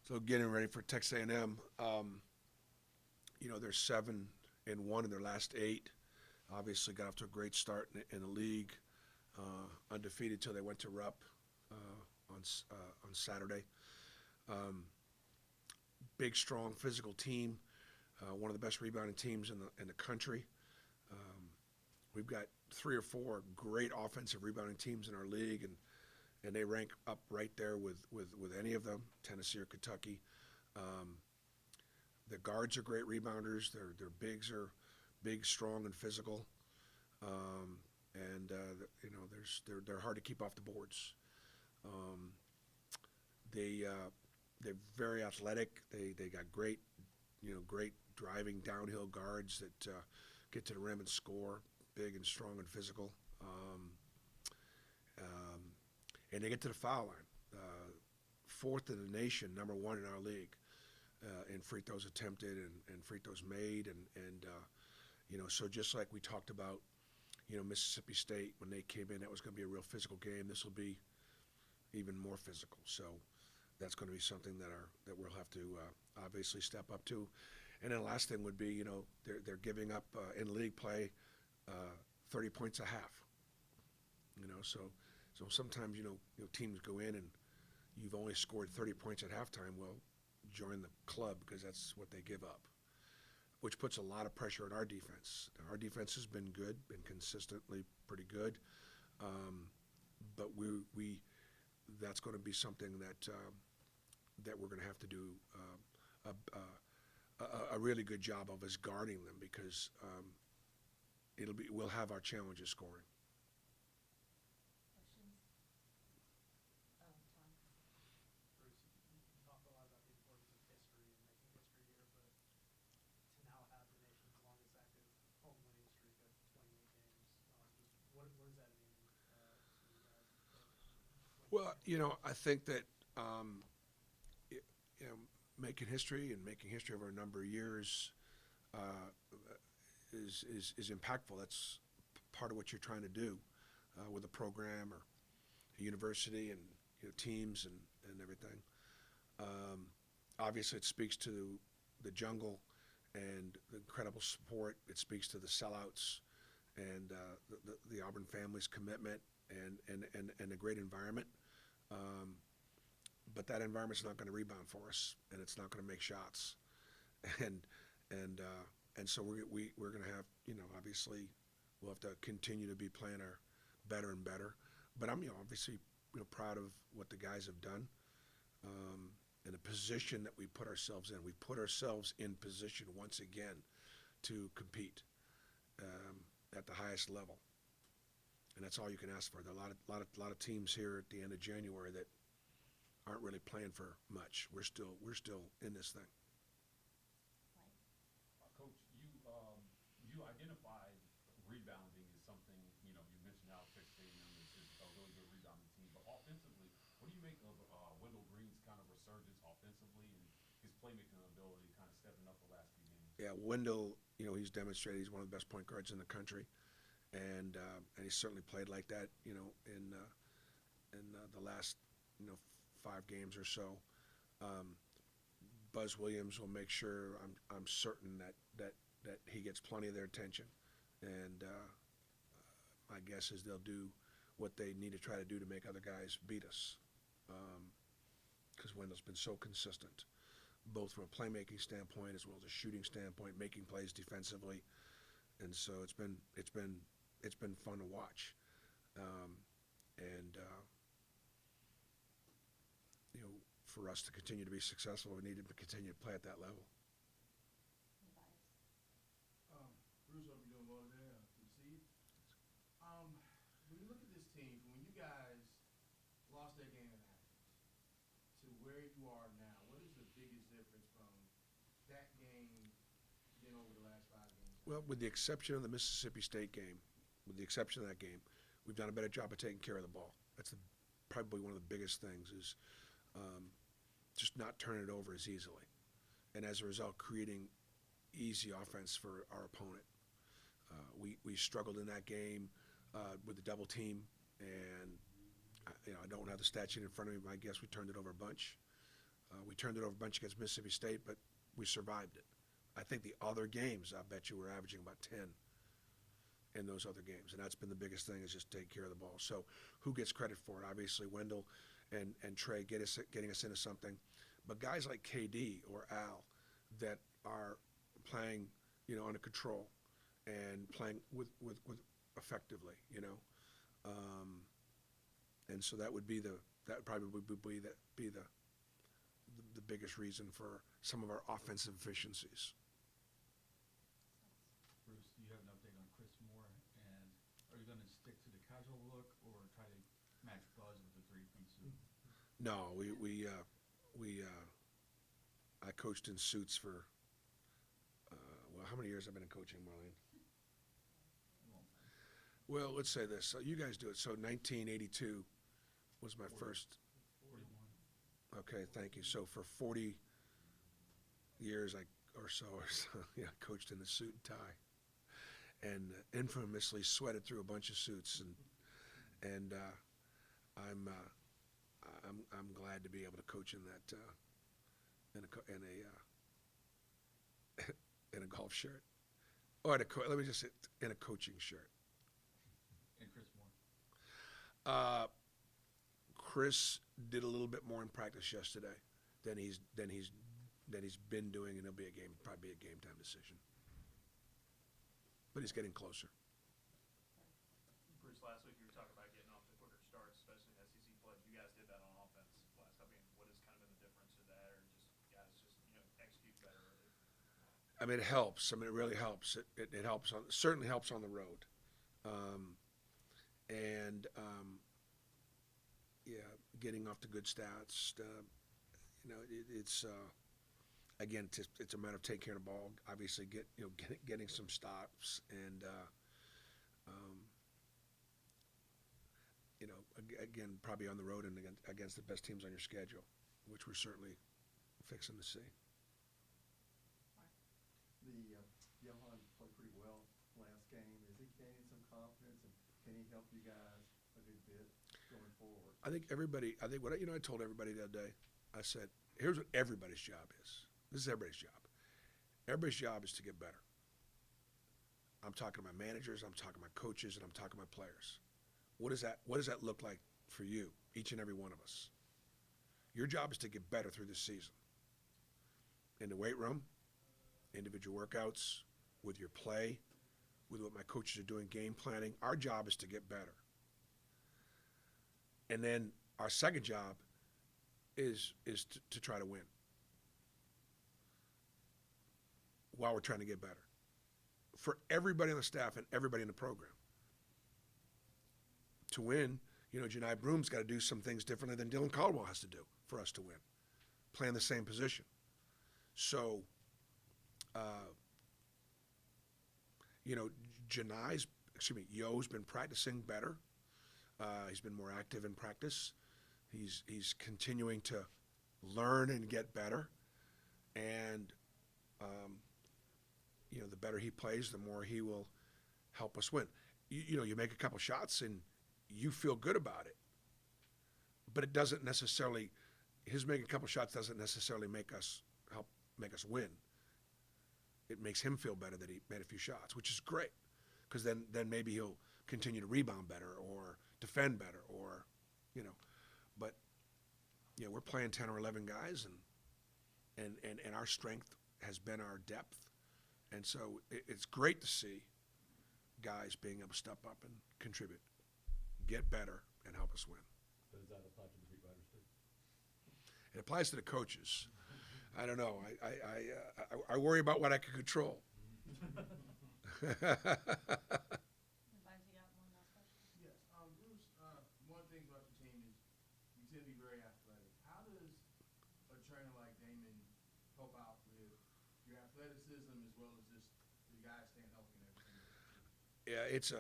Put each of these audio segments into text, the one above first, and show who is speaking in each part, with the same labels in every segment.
Speaker 1: So getting ready for Texas A&M, they're 7-1 in their last eight. Obviously, got off to a great start in the league, undefeated till they went to Rupp on Saturday. Um, Big, strong, physical team, one of the best rebounding teams in the country. Um, we've got three or four great offensive rebounding teams in our league, and they rank up right there with any of them, Tennessee or Kentucky. Um, the guards are great rebounders. Their bigs are big, strong, and physical. Um, and they're hard to keep off the boards. Um, they're very athletic. They got great driving downhill guards that get to the rim and score, big and strong and physical. Um, and they get to the foul line. Fourth in the nation, number one in our league in free throws attempted and free throws made, and so just like we talked about, Mississippi State when they came in, that was going to be a real physical game. This will be even more physical. So that's going to be something that we'll have to obviously step up to. And then the last thing would be, they're giving up in league play 30 points a half. So sometimes teams go in and you've only scored 30 points at halftime. Well, join the club because that's what they give up, which puts a lot of pressure on our defense. Our defense has been good, been consistently pretty good, but we that's going to be something that we're going to have to do a really good job of is guarding them because we'll have our challenges scoring.
Speaker 2: Questions? Tom?
Speaker 3: Bruce, you talked a lot about the importance of history and making history here, but to now have the nation's longest active home winning streak of 28 games, what does that mean to you guys as a program?
Speaker 1: Well, I think that y- you know, making history over a number of years uh, is impactful. That's part of what you're trying to do with a program or a university and teams and everything. Um, Obviously, it speaks to the jungle and the incredible support. It speaks to the sellouts and the Auburn family's commitment and a great environment. Um, but that environment's not going to rebound for us, and it's not going to make shots, and and so we're going to have obviously we'll have to continue to be playing our better and better. But I'm obviously proud of what the guys have done, and the position that we put ourselves in. We put ourselves in position once again to compete at the highest level, and that's all you can ask for. There are a lot of teams here at the end of January that aren't really playing for much. We're still in this thing.
Speaker 2: Mike?
Speaker 4: Coach, you identified rebounding as something, you mentioned how Texas A&M is a really good rebounding team, but offensively, what do you make of Wendell Green's kind of resurgence offensively and his playmaking ability kind of stepping up the last few games?
Speaker 1: Yeah, Wendell, he's demonstrated he's one of the best point guards in the country, and he's certainly played like that, in the last 5 games or so. Um, Buzz Williams will make sure I'm certain that he gets plenty of their attention, and my guess is they'll do what they need to try to do to make other guys beat us, because Wendell's been so consistent, both from a playmaking standpoint as well as a shooting standpoint, making plays defensively, and so it's been fun to watch, and for us to continue to be successful, we need to continue to play at that level.
Speaker 2: Anybody?
Speaker 5: Bruce, hope you're doing well today. Steve. When you look at this team, from when you guys lost that game in Athens to where you are now, what is the biggest difference from that game than over the last 5 games?
Speaker 1: Well, with the exception of the Mississippi State game, with the exception of that game, we've done a better job of taking care of the ball. That's probably one of the biggest things is just not turning it over as easily, and as a result, creating easy offense for our opponent. We struggled in that game with the double team, and I don't have the stat sheet in front of me, but I guess we turned it over a bunch. We turned it over a bunch against Mississippi State, but we survived it. I think the other games, I bet you, we're averaging about 10 in those other games, and that's been the biggest thing, is just take care of the ball. So who gets credit for it? Obviously, Wendell and Trey getting us into something, but guys like KD or Al that are playing, under control and playing with effectively, and so that would probably would be the biggest reason for some of our offensive efficiencies.
Speaker 6: Bruce, do you have an update on Chris Moore? And are you going to stick to the casual look or try to match Buzz with the three-piece suit?
Speaker 1: No, I coached in suits for, how many years I've been in coaching, Marlene?
Speaker 6: Long time.
Speaker 1: Well, let's say this. So you guys do it. So 1982 was my
Speaker 6: 40.
Speaker 1: first.
Speaker 6: 41.
Speaker 1: Okay, thank you. So for 40 years, or so, yeah, I coached in a suit and tie, and infamously sweated through a bunch of suits, and I'm glad to be able to coach in that in a golf shirt, or let me just say, in a coaching shirt.
Speaker 6: And Chris Moore.
Speaker 1: Chris did a little bit more in practice yesterday than he's been doing, and it'll probably be a game time decision. But he's getting closer.
Speaker 7: Bruce, last week you were talking about getting off to quicker starts, especially in SEC play. You guys did that on offense last couple games. What has kind of been the difference to that, or just guys execute better?
Speaker 1: I mean, it helps. I mean, it really helps. It helps certainly helps on the road, yeah, getting off to good stats. It's again, it's a matter of taking care of the ball. Obviously, getting some stops, and again, probably on the road and against the best teams on your schedule, which we're certainly fixing to see.
Speaker 8: Johan played pretty well last game. Is he gaining some confidence, and can he help you guys a good bit going forward?
Speaker 1: I think I told everybody the other day, I said, here's what everybody's job is. This is everybody's job. Everybody's job is to get better. I'm talking to my managers, I'm talking to my coaches, and I'm talking to my players. What does that look like for you, each and every one of us? Your job is to get better through this season. In the weight room, individual workouts, with your play, with what my coaches are doing, game planning. Our job is to get better. And then our second job is to try to win while we're trying to get better. For everybody on the staff and everybody in the program. To win, Janai Broom's got to do some things differently than Dylan Caldwell has to do for us to win, playing the same position. So, Yo's been practicing better. He's been more active in practice. He's continuing to learn and get better. And, the better he plays, the more he will help us win. You make a couple shots and you feel good about it. But it doesn't necessarily, his making a couple shots doesn't necessarily make us win. It makes him feel better that he made a few shots, which is great. Because then maybe he'll continue to rebound better or defend better but we're playing 10 or 11 guys and our strength has been our depth. And so it's great to see guys being able to step up and contribute, get better, and help us win.
Speaker 4: Does that apply to the beat writers too?
Speaker 1: It applies to the coaches. I don't know. I worry about what I can control.
Speaker 2: Advise you got one last question.
Speaker 5: Yes, Bruce, one thing about your team is you tend to be very athletic. How does a trainer like Damon help out with your athleticism as well as just the guys staying healthy and everything?
Speaker 1: Yeah, that's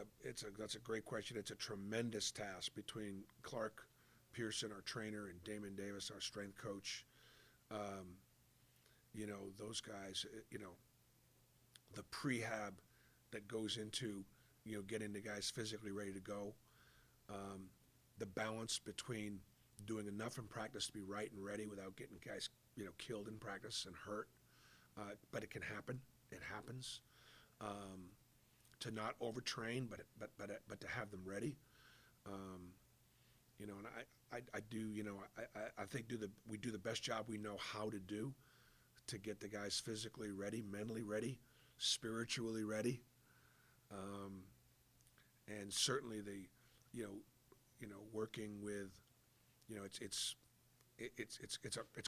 Speaker 1: a great question. It's a tremendous task between Clark Pearson, our trainer, and Damon Davis, our strength coach. Those guys, the prehab that goes into, getting the guys physically ready to go, the balance between doing enough in practice to be right and ready without getting guys, killed in practice and hurt. But it can happen. It happens. To not overtrain, but to have them ready. And I do. I think we do the best job we know how to do to get the guys physically ready, mentally ready, spiritually ready, and certainly working with, it's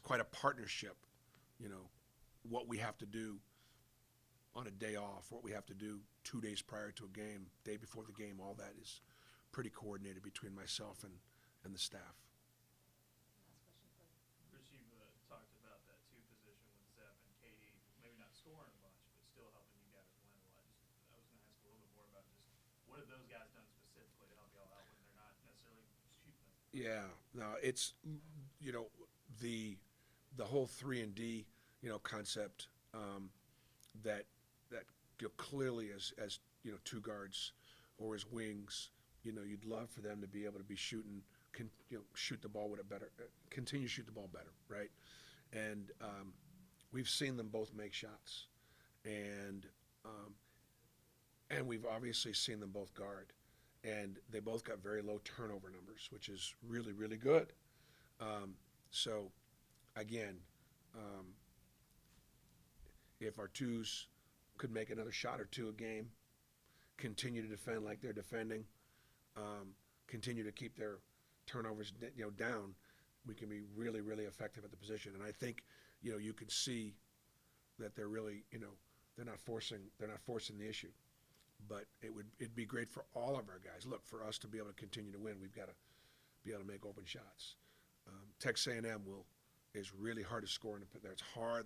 Speaker 1: quite a partnership, what we have to do on a day off, what we have to do 2 days prior to a game, day before the game, all that is pretty coordinated between myself and the staff.
Speaker 7: Bruce, you've talked about that two position with Zep and Katie, maybe not scoring a bunch, but still helping you guys win a lot. I was going to ask a little bit more about just what have those guys done specifically to help y'all out when they're not necessarily shooting them?
Speaker 1: Yeah, no, it's the whole 3-and-D concept, that clearly as two guards or as wings, you'd love for them to be able to be shooting, shoot the ball with it better, continue to shoot the ball better, right? And we've seen them both make shots, and we've obviously seen them both guard, and they both got very low turnover numbers, which is really, really good. So again, if our twos could make another shot or two a game, continue to defend like they're defending, continue to keep their turnovers down, we can be really, really effective at the position. And I think you can see that they're really they're not forcing the issue. But it'd be great for all of our guys. Look, for us to be able to continue to win, we've got to be able to make open shots. Texas A&M is really hard to score in the paint.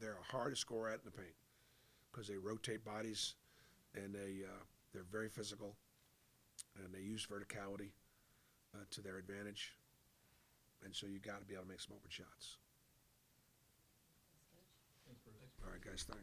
Speaker 1: They're hard to score at in the paint because they rotate bodies, and they're very physical, and they use verticality to their advantage. And so you got to be able to make some open shots.
Speaker 6: Thanks, Bruce.
Speaker 1: All right, guys, thanks.